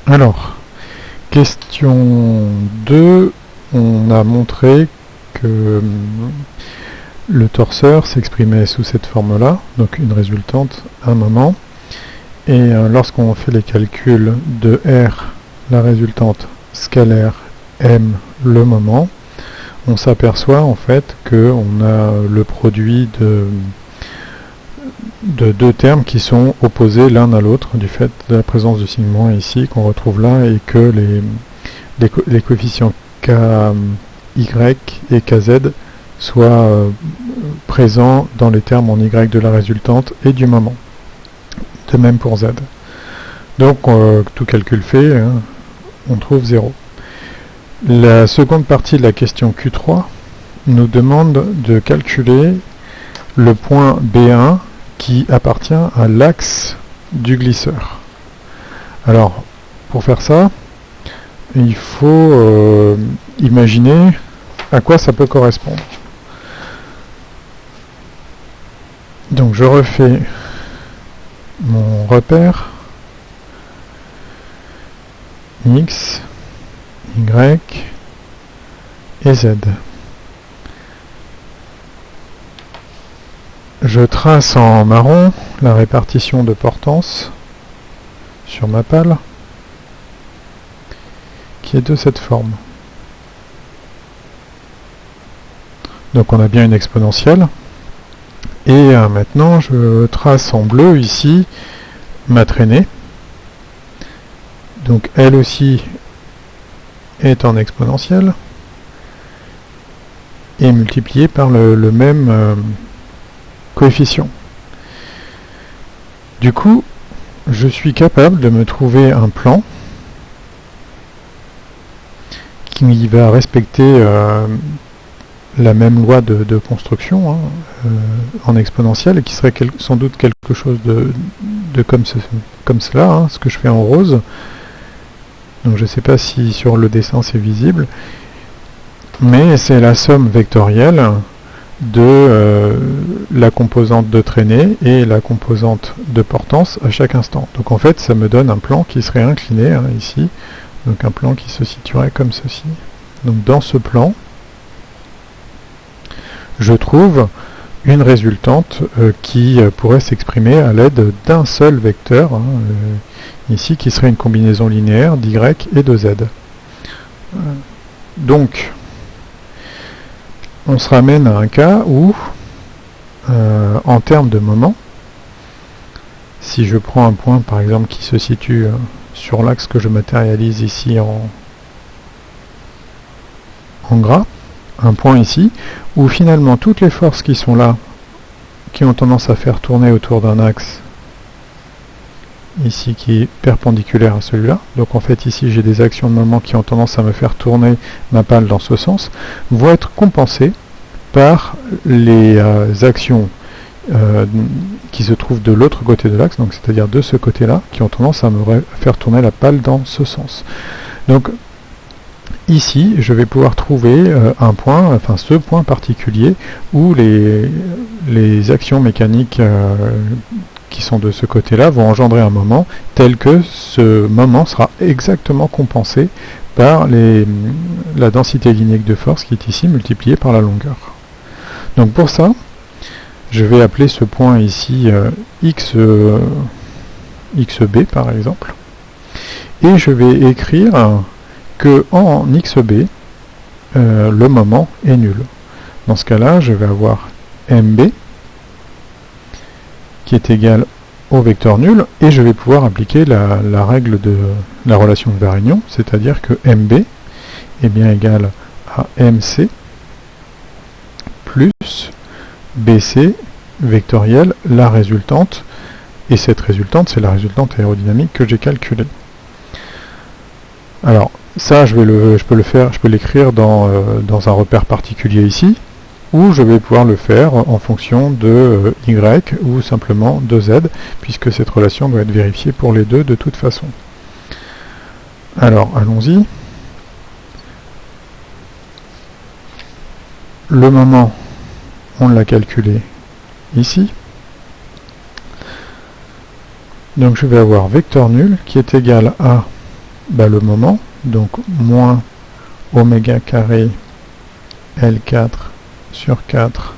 Alors, question 2, on a montré que le torseur s'exprimait sous cette forme-là, donc une résultante, un moment, et lorsqu'on fait les calculs de R, la résultante scalaire, M, le moment, on s'aperçoit en fait qu'on a le produit de deux termes qui sont opposés l'un à l'autre du fait de la présence du signe moins ici qu'on retrouve là, et que les coefficients KY et KZ soient présents dans les termes en Y de la résultante et du moment. De même pour Z. Donc tout calcul fait, hein, on trouve 0. La seconde partie de la question Q3 nous demande de calculer le point B1 qui appartient à l'axe du glisseur. Pour faire ça, il faut imaginer à quoi ça peut correspondre. Donc je refais mon repère X, Y et Z. Je trace en marron la répartition de portance sur ma pale qui est de cette forme. Donc on a bien une exponentielle. Et maintenant je trace en bleu ici ma traînée. Donc elle aussi est en exponentielle et multipliée par le même coefficient. Du coup, je suis capable de me trouver un plan qui va respecter la même loi de construction, hein, en exponentielle, et qui serait sans doute quelque chose de comme cela, hein, ce que je fais en rose. Donc je ne sais pas si sur le dessin c'est visible, mais c'est la somme vectorielle de la composante de traînée et la composante de portance à chaque instant. Donc en fait ça me donne un plan qui serait incliné, hein, ici, donc un plan qui se situerait comme ceci. Donc dans ce plan, je trouve une résultante qui pourrait s'exprimer à l'aide d'un seul vecteur, hein, ici, qui serait une combinaison linéaire d'y et de z. Donc, on se ramène à un cas où, en termes de moment, si je prends un point par exemple qui se situe sur l'axe que je matérialise ici en gras, un point ici, où finalement toutes les forces qui sont là, qui ont tendance à faire tourner autour d'un axe ici qui est perpendiculaire à celui-là, donc en fait ici j'ai des actions de moment qui ont tendance à me faire tourner ma pale dans ce sens, vont être compensées par les actions qui se trouvent de l'autre côté de l'axe, donc c'est-à-dire de ce côté-là, qui ont tendance à me faire tourner la pale dans ce sens. Donc ici, je vais pouvoir trouver un point, enfin ce point particulier, où les actions mécaniques qui sont de ce côté-là vont engendrer un moment tel que ce moment sera exactement compensé par la densité linéaire de force qui est ici multipliée par la longueur. Donc pour ça, je vais appeler ce point ici XB par exemple, et je vais écrire que en XB, le moment est nul. Dans ce cas-là, je vais avoir MB qui est égal au vecteur nul, et je vais pouvoir appliquer la règle de la relation de Varignon, c'est-à-dire que MB est bien égal à MC plus BC vectoriel, la résultante, et cette résultante, c'est la résultante aérodynamique que j'ai calculée. Alors, ça, je peux l'écrire dans un repère particulier ici, ou je vais pouvoir le faire en fonction de Y ou simplement de Z, puisque cette relation doit être vérifiée pour les deux de toute façon. Alors, allons-y. Le moment, on l'a calculé ici. Donc je vais avoir vecteur nul qui est égal à le moment, donc moins oméga carré L4 sur 4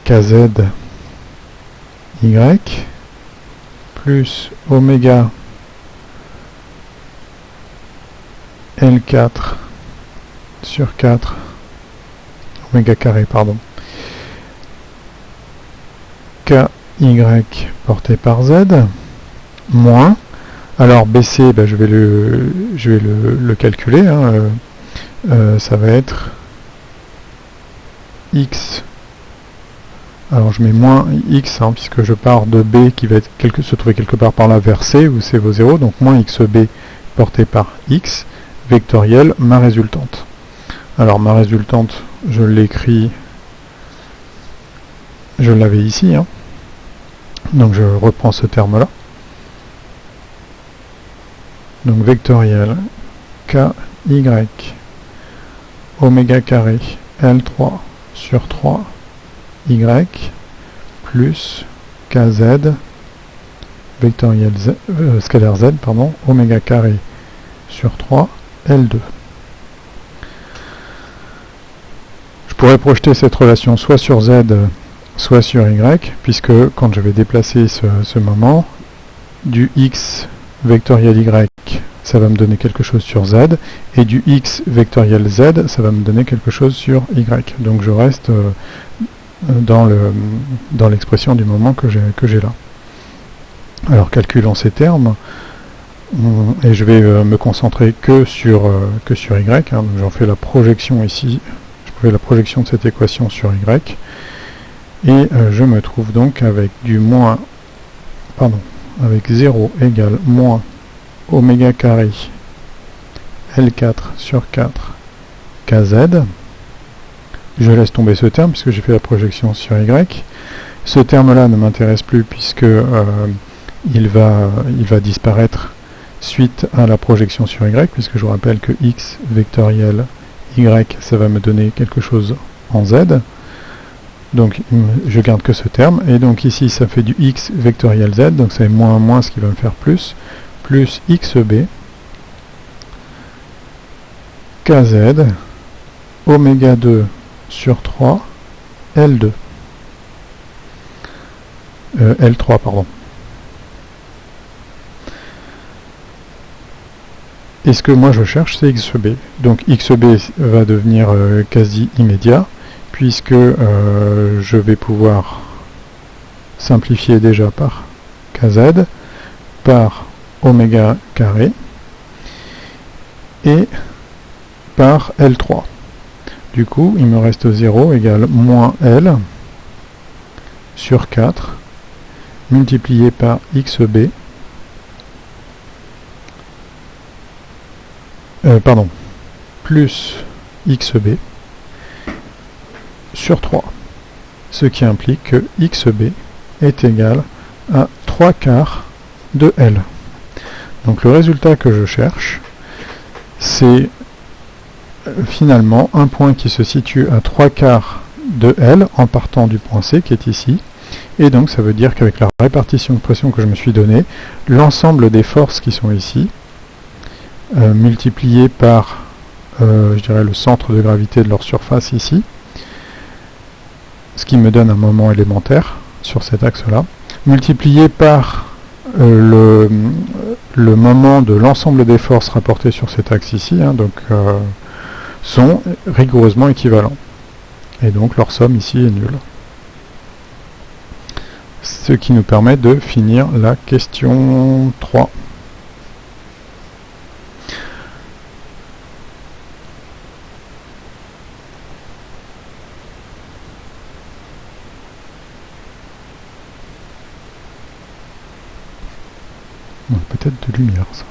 kz y plus oméga L4 sur 4 oméga carré, pardon, ky porté par z, moins, alors BC, je vais le calculer, ça va être x, alors je mets moins x, puisque je pars de B qui va être se trouver quelque part par là vers C, où C vaut 0, donc moins xb porté par x, vectoriel ma résultante. Alors ma résultante, je l'écris, je l'avais ici, donc je reprends ce terme-là. Donc vectoriel ky oméga carré L3 sur 3 y plus kz vectoriel z, scalaire z, pardon, oméga carré sur 3 L2. Je pourrais projeter cette relation soit sur z, soit sur y, puisque quand je vais déplacer ce moment, du x vectoriel y, ça va me donner quelque chose sur z, et du x vectoriel z, ça va me donner quelque chose sur y. Donc je reste dans l'expression du moment que j'ai là. Alors calculons ces termes, et je vais me concentrer que sur y, donc j'en fais la projection ici, je fais la projection de cette équation sur y, et je me trouve donc avec avec 0 égale moins oméga carré L4 sur 4 kz. Je laisse tomber ce terme puisque j'ai fait la projection sur y. Ce terme-là ne m'intéresse plus puisque il va disparaître suite à la projection sur y, puisque je vous rappelle que x vectoriel y, ça va me donner quelque chose en z. Donc je garde que ce terme, et donc ici ça fait du x vectoriel z, donc c'est moins ce qui va me faire plus xb kz oméga 2 sur 3 L2 L3 pardon. Et ce que moi je cherche, c'est xb. Donc xb va devenir quasi immédiat, puisque je vais pouvoir simplifier déjà par kz, par oméga carré, et par L3. Du coup, il me reste 0 égale moins L sur 4 multiplié par xb, plus xb sur 3, ce qui implique que xb est égal à 3 quarts de L. Donc le résultat que je cherche, c'est finalement un point qui se situe à 3 quarts de L en partant du point C qui est ici, et donc ça veut dire qu'avec la répartition de pression que je me suis donnée, l'ensemble des forces qui sont ici, multiplié par je dirais le centre de gravité de leur surface ici, ce qui me donne un moment élémentaire sur cet axe-là, multiplié par le moment de l'ensemble des forces rapportées sur cet axe ici, donc sont rigoureusement équivalents. Et donc leur somme ici est nulle. Ce qui nous permet de finir la question 3. Peut-être de lumière ça.